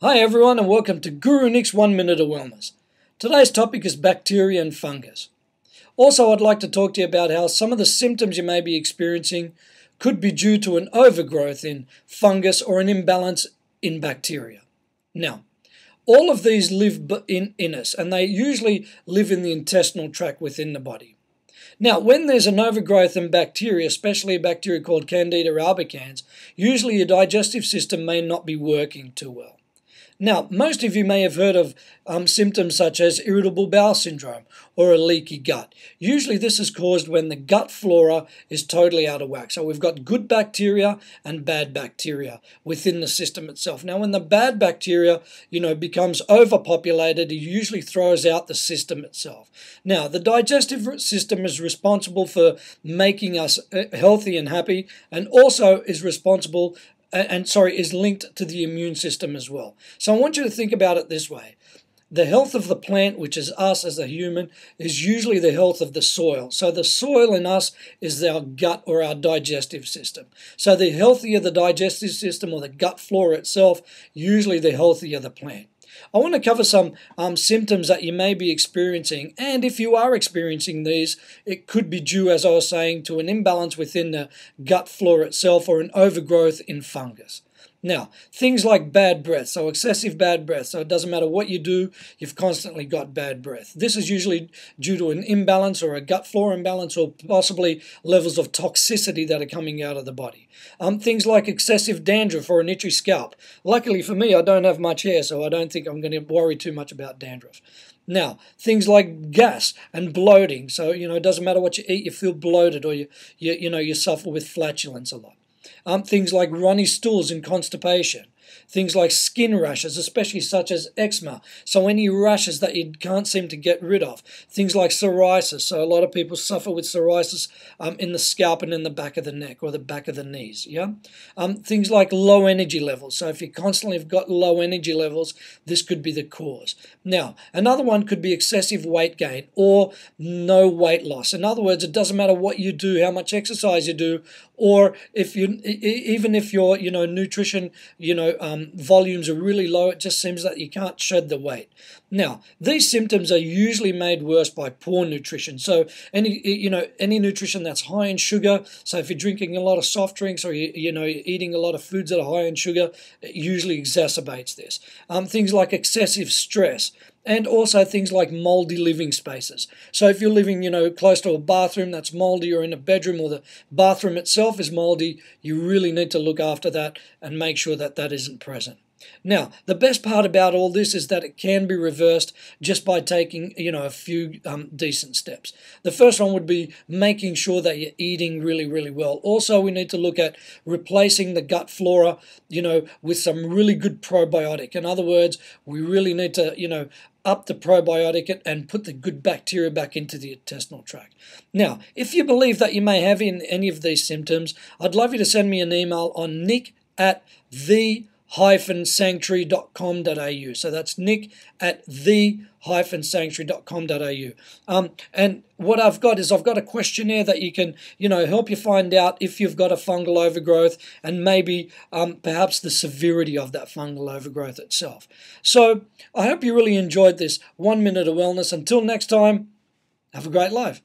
Hi everyone and welcome to Guru Nick's 1 Minute of Wellness. Today's topic is bacteria and fungus. Also, I'd like to talk to you about how some of the symptoms you may be experiencing could be due to an overgrowth in fungus or an imbalance in bacteria. Now, all of these live in us, and they usually live in the intestinal tract within the body. Now, when there's an overgrowth in bacteria, especially a bacteria called Candida albicans, usually your digestive system may not be working too well. Now, most of you may have heard of symptoms such as irritable bowel syndrome or a leaky gut. Usually this is caused when the gut flora is totally out of whack. So we've got good bacteria and bad bacteria within the system itself. Now, when the bad bacteria, becomes overpopulated, it usually throws out the system itself. Now, the digestive system is responsible for making us healthy and happy, and also is responsible is linked to the immune system as well. So I want you to think about it this way. The health of the plant, which is us as a human, is usually the health of the soil. So the soil in us is our gut or our digestive system. So the healthier the digestive system or the gut flora itself, usually the healthier the plant. I want to cover some symptoms that you may be experiencing, and if you are experiencing these, it could be due, as I was saying, to an imbalance within the gut flora itself or an overgrowth in fungus. Now, things like bad breath, so excessive bad breath, so it doesn't matter what you do, you've constantly got bad breath. This is usually due to an imbalance or a gut flora imbalance or possibly levels of toxicity that are coming out of the body. Things like excessive dandruff or an itchy scalp. Luckily for me, I don't have much hair, so I don't think I'm going to worry too much about dandruff. Now, things like gas and bloating, so, it doesn't matter what you eat, you feel bloated or you suffer with flatulence a lot. Things like runny stools and constipation. Things like skin rashes, especially such as eczema. So any rashes that you can't seem to get rid of. Things like psoriasis. So a lot of people suffer with psoriasis in the scalp and in the back of the neck or the back of the knees. Yeah. Things like low energy levels. So if you constantly have got low energy levels, this could be the cause. Now, another one could be excessive weight gain or no weight loss. In other words, it doesn't matter what you do, how much exercise you do, or even if your nutrition volumes are really low, it just seems that you can't shed the weight. Now, these symptoms are usually made worse by poor nutrition. So any nutrition that's high in sugar, so if you're drinking a lot of soft drinks or you're eating a lot of foods that are high in sugar, it usually exacerbates this. Things like excessive stress. And also things like moldy living spaces. So if you're living, close to a bathroom that's moldy, or in a bedroom or the bathroom itself is moldy, you really need to look after that and make sure that that isn't present. Now, the best part about all this is that it can be reversed just by taking, a few decent steps. The first one would be making sure that you're eating really, really well. Also, we need to look at replacing the gut flora, with some really good probiotic. In other words, we really need to, up the probiotic and put the good bacteria back into the intestinal tract. Now, if you believe that you may have any of these symptoms, I'd love you to send me an email on nick@the-sanctuary.com.au. So that's nick@the-sanctuary.com.au. And what I've got a questionnaire that you can, help you find out if you've got a fungal overgrowth and maybe perhaps the severity of that fungal overgrowth itself. So I hope you really enjoyed this 1 minute of wellness. Until next time, have a great life.